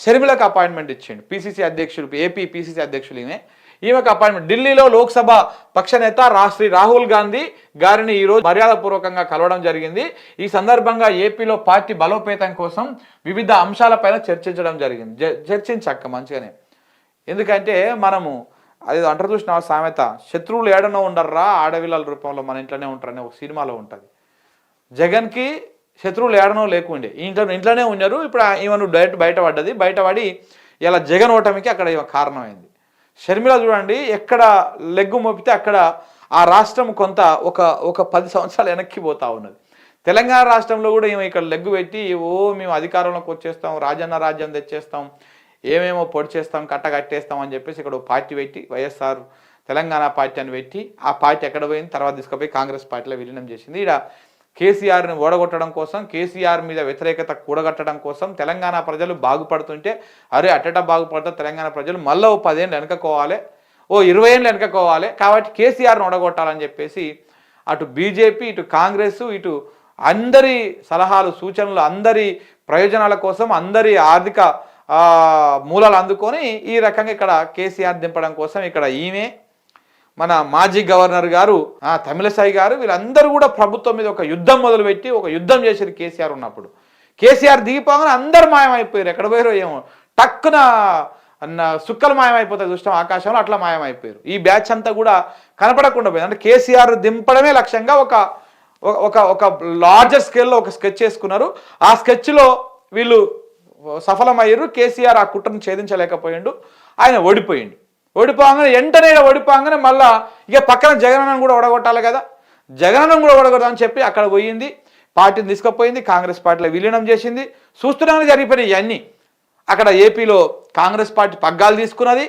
షర్మిలకు అపాయింట్మెంట్ ఇచ్చిండు. పిసిసి అధ్యక్షుడు, ఏపీ పిసిసి అధ్యక్షులు ఈమెకు అపాయింట్మెంట్. ఢిల్లీలో లోక్సభ పక్షనేత శ్రీ రాహుల్ గాంధీ గారిని ఈరోజు మర్యాదపూర్వకంగా కలవడం జరిగింది. ఈ సందర్భంగా ఏపీలో పార్టీ బలోపేతం కోసం వివిధ అంశాలపైన చర్చించడం జరిగింది. చర్చించక్క మంచిగానే. ఎందుకంటే మనము అది అంటారు చూసిన సామెత, శత్రువులు ఏడనో ఉండర్రా ఆడవిల్లల రూపంలో మన ఇంట్లోనే ఉంటారని ఒక సినిమాలో ఉంటుంది. జగన్కి శత్రువులు ఏడనో లేకుండే, ఇంట్లోనే ఉన్నారు. ఇప్పుడు ఈమెను డైరెక్ట్ బయటపడి ఇలా జగన్ ఓటమికి అక్కడ కారణమైంది. షర్మిల చూడండి, ఎక్కడ లెగ్గు మోపితే అక్కడ ఆ రాష్ట్రం కొంత ఒక 10 సంవత్సరాలు వెనక్కి పోతా ఉన్నది. తెలంగాణ రాష్ట్రంలో కూడా ఈమె ఇక్కడ లెగ్గు పెట్టి మేము అధికారంలోకి వచ్చేస్తాం, రాజ్యం తెచ్చేస్తాం, ఏమేమో పొడి చేస్తాం, కట్టేస్తాం అని చెప్పేసి ఇక్కడ పార్టీ పెట్టి వైఎస్ఆర్ తెలంగాణ పార్టీ అని పెట్టి ఆ పార్టీ ఎక్కడ పోయింది, తర్వాత తీసుకుపోయి కాంగ్రెస్ పార్టీలో విలీనం చేసింది. ఇక్కడ కేసీఆర్ని ఓడగొట్టడం కోసం, కేసీఆర్ మీద వ్యతిరేకత కూడగట్టడం కోసం తెలంగాణ ప్రజలు బాగుపడుతుంటే అట్టట బాగుపడతా తెలంగాణ ప్రజలు మళ్ళీ 10 ఏళ్ళు వెనకపోవాలి, 20 ఏళ్ళు వెనకపోవాలి, కాబట్టి కేసీఆర్ని ఓడగొట్టాలని చెప్పేసి అటు బీజేపీ, ఇటు కాంగ్రెస్, ఇటు అందరి సలహాలు సూచనలు, అందరి ప్రయోజనాల కోసం, అందరి ఆర్థిక మూలాలు అందుకొని ఈ రకంగా ఇక్కడ కేసీఆర్ దింపడం కోసం ఇక్కడ ఈమె మన మాజీ గవర్నర్ గారు తమిళసాయి గారు వీళ్ళందరూ కూడా ప్రభుత్వం మీద ఒక యుద్ధం మొదలుపెట్టి ఒక యుద్ధం చేసేది కేసీఆర్ ఉన్నప్పుడు. కేసీఆర్ దిగిపోగానే అందరు మాయమైపోయారు. ఎక్కడ పోయారో ఏమో, టక్కున సుక్కలు మాయమైపోతాయి చూస్తాం ఆకాశంలో, అట్లా మాయమైపోయారు. ఈ బ్యాచ్ అంతా కూడా కనపడకుండా పోయింది. అంటే కేసీఆర్ దింపడమే లక్ష్యంగా ఒక లార్జర్ స్కేల్లో ఒక స్కెచ్ చేసుకున్నారు. ఆ స్కెచ్లో వీళ్ళు సఫలమయ్యారు. కేసీఆర్ ఆ కుట్రను ఛేదించలేకపోయిండు, ఆయన ఓడిపోగానే మళ్ళా ఇక పక్కన జగనన్నం కూడా ఓడగొట్టాలి కదా, జగనన్నం కూడా ఓడగొట్టాలని చెప్పి అక్కడ పోయింది, పార్టీని తీసుకుపోయింది, కాంగ్రెస్ పార్టీలో విలీనం చేసింది. చూస్తున్నామని జరిగిపోయినాయి ఇవన్నీ. అక్కడ ఏపీలో కాంగ్రెస్ పార్టీ పగ్గాలు తీసుకున్నది,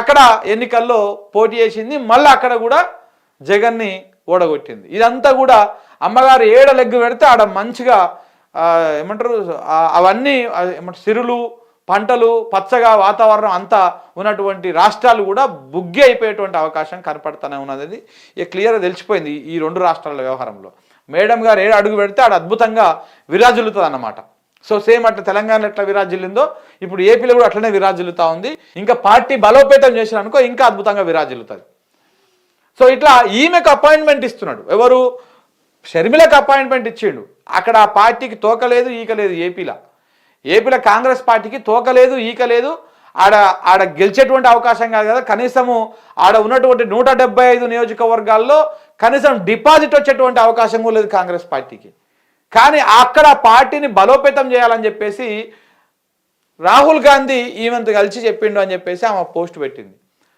అక్కడ ఎన్నికల్లో పోటీ చేసింది, మళ్ళీ అక్కడ కూడా జగన్ని ఓడగొట్టింది. ఇదంతా కూడా అమ్మగారు ఏడ లెగ్గు పెడితే ఆడ మంచిగా ఏమంటారు అవన్నీ సిరులు, పంటలు, పచ్చగా వాతావరణం అంతా ఉన్నటువంటి రాష్ట్రాలు కూడా బుగ్గి అయిపోయేటువంటి అవకాశం కనపడుతూనే ఉన్నది. ఇక క్లియర్గా తెలిసిపోయింది ఈ 2 రాష్ట్రాల వ్యవహారంలో. మేడం గారు ఏడు అడుగు పెడితే ఆడ అద్భుతంగా విరాజిల్లుతుంది అన్నమాట. సో సేమ్ అట్లా తెలంగాణలో ఎట్లా విరాజిల్లిందో ఇప్పుడు ఏపీలో కూడా అట్లనే విరాజిల్లుతూ ఉంది. ఇంకా పార్టీ బలోపేతం చేసిననుకో ఇంకా అద్భుతంగా విరాజిల్లుతుంది. సో ఇట్లా ఈమెకు అపాయింట్మెంట్ ఇస్తున్నాడు. ఎవరు? షర్మిలకు అపాయింట్మెంట్ ఇచ్చిండు. అక్కడ ఆ పార్టీకి తోకలేదు ఈకలేదు. ఏపీలో కాంగ్రెస్ పార్టీకి తోకలేదు ఈకలేదు. ఆడ గెలిచేటువంటి అవకాశం కాదు కదా, కనీసము ఆడ ఉన్నటువంటి 175 నియోజకవర్గాల్లో కనీసం డిపాజిట్ వచ్చేటువంటి అవకాశం కూడా లేదు కాంగ్రెస్ పార్టీకి. కానీ అక్కడ పార్టీని బలోపేతం చేయాలని చెప్పేసి రాహుల్ గాంధీ ఈమెతో కలిసి చెప్పిండు అని చెప్పేసి ఆమె పోస్ట్ పెట్టింది.